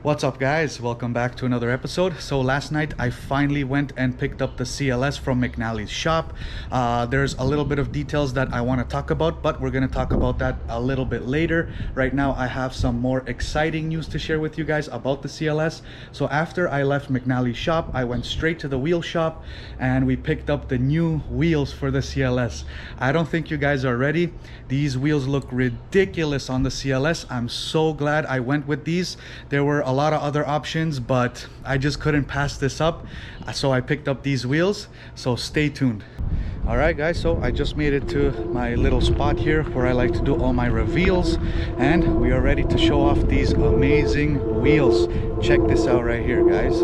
What's up guys, welcome back to another episode. So last night I finally went and picked up the CLS from McNally's shop. There's a little bit of details that I want to talk about, but we're going to talk about that a little bit later. Right now I have some more exciting news to share with you guys about the CLS. So after I left McNally's shop, I went straight to the wheel shop and we picked up the new wheels for the CLS. I don't think you guys are ready. These wheels look ridiculous on the CLS. I'm so glad I went with these. There were a lot of other options, but I just couldn't pass this up, so I picked up these wheels. So stay tuned. All right guys, so I just made it to my little spot here where I like to do all my reveals, and we are ready to show off these amazing wheels. Check this out right here guys.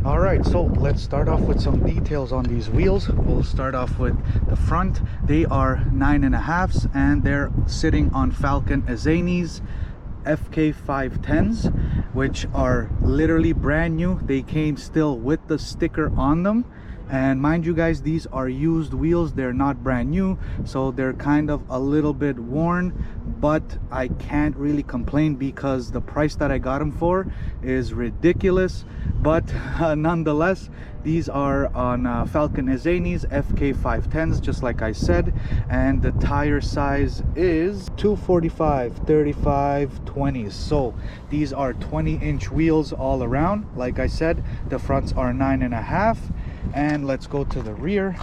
Alright, so let's start off with some details on these wheels. We'll start off with the front. They are 9.5s and they're sitting on Falcon Azani's FK 510s, which are literally brand new. They came still with the sticker on them, and mind you guys, these are used wheels. They're not brand new, so they're kind of a little bit worn, but I can't really complain because the price that I got them for is ridiculous. But nonetheless, these are on Falcon Azani's FK 510s, just like I said, and the tire size is 245/35/20s. So these are 20-inch wheels all around. Like I said, the fronts are 9.5, and let's go to the rear.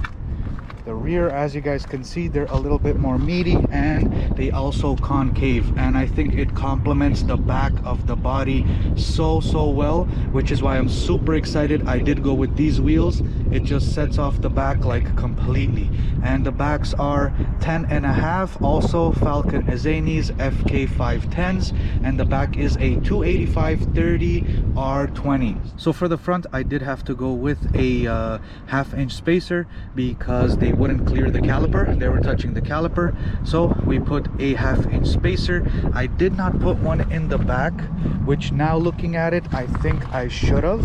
The rear, as you guys can see, they're a little bit more meaty and they also concave, and I think it complements the back of the body so well, which is why I'm super excited I did go with these wheels. It just sets off the back like completely. And the backs are 10.5, also Falcon Azani's FK 510s, and the back is a 285/30/20. So for the front, I did have to go with a half-inch spacer because they wouldn't clear the caliper. They were touching the caliper, so we put a half-inch spacer. I did not put one in the back, which now looking at it, I think I should have,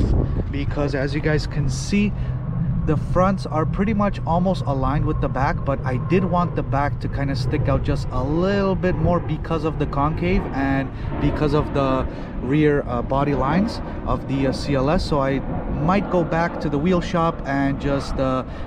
because as you guys can see, the fronts are pretty much almost aligned with the back, but I did want the back to kind of stick out just a little bit more because of the concave and because of the rear body lines of the CLS. So I might go back to the wheel shop and just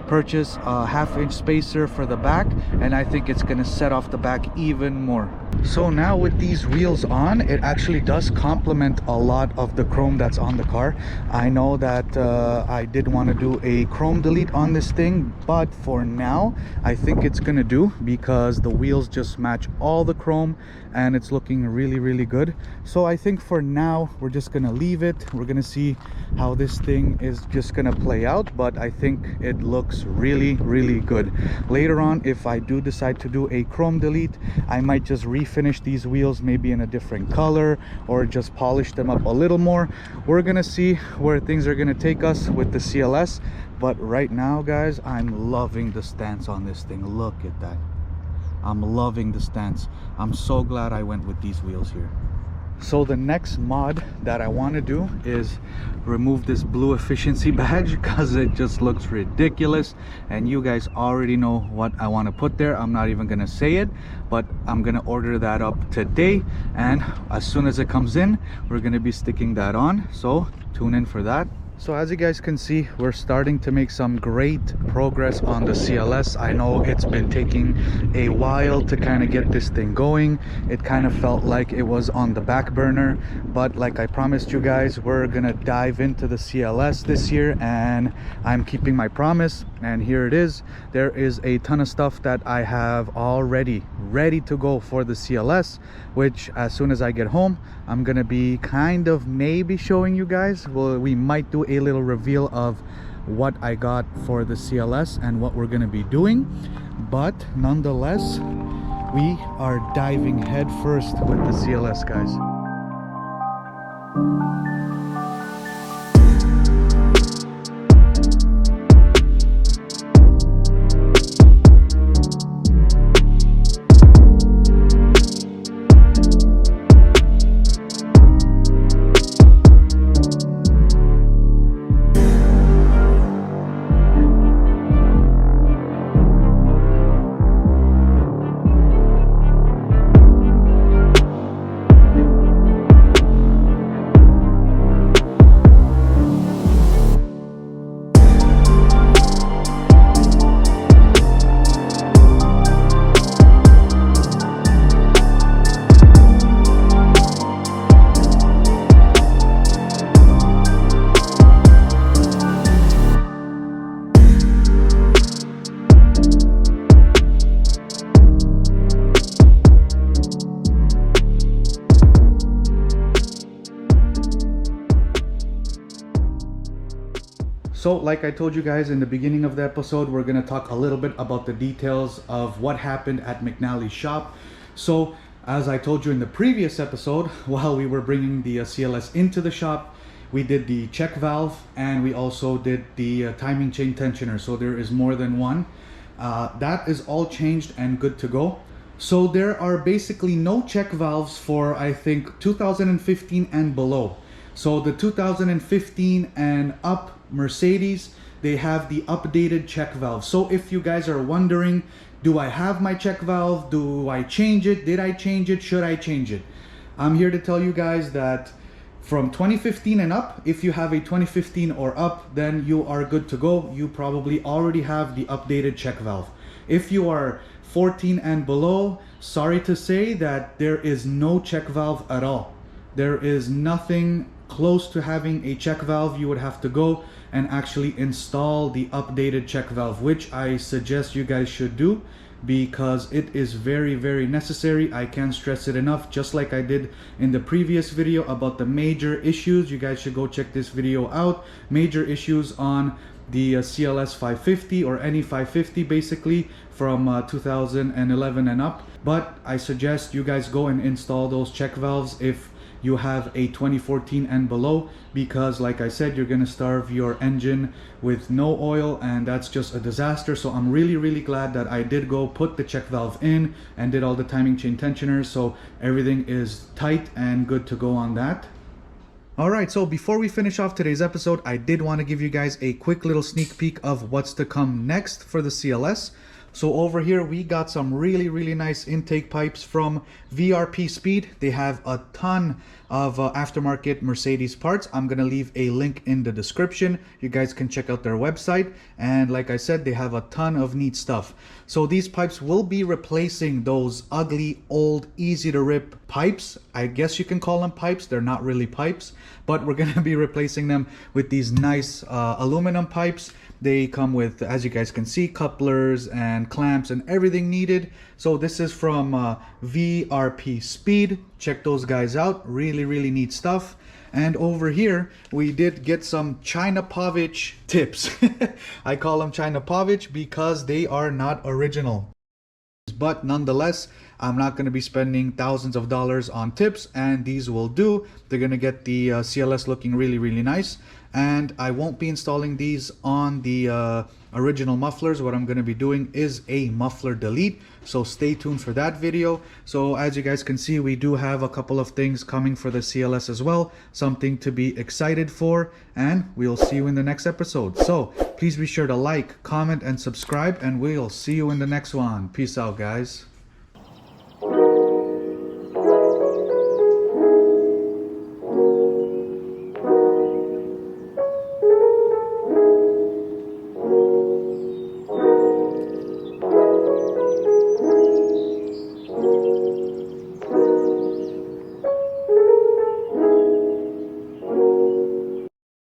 purchase a half-inch spacer for the back, and I think it's gonna set off the back even more. So now with these wheels on, it actually does complement a lot of the chrome that's on the car. I know that I did want to do a chrome delete on this thing, but for now I think it's gonna do, because the wheels just match all the chrome and it's looking really good. So I think for for now, we're just gonna leave it. We're gonna see how this thing is just gonna play out, but I think it looks really, really good. Later on, if I do decide to do a chrome delete, I might just refinish these wheels maybe in a different color or just polish them up a little more. We're gonna see where things are gonna take us with the CLS, but right now, guys, I'm loving the stance on this thing. Look at that. I'm loving the stance. I'm so glad I went with these wheels here. So the next mod that I want to do is remove this blue efficiency badge because it just looks ridiculous, and you guys already know what I want to put there. I'm not even gonna say it, but I'm gonna order that up today, and as soon as it comes in, we're gonna be sticking that on, so tune in for that. So as you guys can see, we're starting to make some great progress on the CLS. I know it's been taking a while to kind of get this thing going. It kind of felt like it was on the back burner, but like I promised you guys, we're gonna dive into the CLS this year, and I'm keeping my promise, and here it is. There is a ton of stuff that I have already ready to go for the CLS, which as soon as I get home, I'm gonna be kind of maybe showing you guys. Well, we might do a little reveal of what I got for the CLS and what we're gonna be doing, but nonetheless, we are diving head first with the CLS, guys. So like I told you guys in the beginning of the episode, we're going to talk a little bit about the details of what happened at McNally's shop. So as I told you in the previous episode, while we were bringing the CLS into the shop, we did the check valve and we also did the timing chain tensioner. So there is more than one. That is all changed and good to go. So there are basically no check valves for, I think, 2015 and below. So the 2015 and up Mercedes, they have the updated check valve. So if you guys are wondering, do I have my check valve? Do I change it? Did I change it? Should I change it? I'm here to tell you guys that from 2015 and up, if you have a 2015 or up, then you are good to go. You probably already have the updated check valve. If you are 14 and below, sorry to say that there is no check valve at all. There is nothing close to having a check valve. You would have to go and actually install the updated check valve, which I suggest you guys should do because it is very, very necessary. I can't stress it enough. Just like I did in the previous video about the major issues, you guys should go check this video out. Major issues on the CLS 550 or any 550 basically from 2011 and up. But I suggest you guys go and install those check valves if you have a 2014 and below, because like I said, you're gonna starve your engine with no oil and that's just a disaster. So I'm really, really glad that I did go put the check valve in and did all the timing chain tensioners, so everything is tight and good to go on that. Alright, so before we finish off today's episode, I did want to give you guys a quick little sneak peek of what's to come next for the CLS. So over here we got some really, really nice intake pipes from VRP Speed. They have a ton of aftermarket Mercedes parts. I'm gonna leave a link in the description. You guys can check out their website, and like I said, they have a ton of neat stuff. So these pipes will be replacing those ugly, old, easy to rip pipes. I guess you can call them pipes. They're not really pipes, but we're gonna be replacing them with these nice aluminum pipes. They come with, as you guys can see, couplers and clamps and everything needed. So this is from VRP Speed. Check those guys out. Really neat stuff. And over here we did get some China Povich tips. I call them China Povich because they are not original. But nonetheless, I'm not going to be spending thousands of dollars on tips, and these will do. They're going to get the CLS looking really nice. And I won't be installing these on the original mufflers. What I'm going to be doing is a muffler delete, so stay tuned for that video. So as you guys can see, we do have a couple of things coming for the CLS as well, something to be excited for, and we'll see you in the next episode. So please be sure to like, comment, and subscribe, and we'll see you in the next one. Peace out, guys.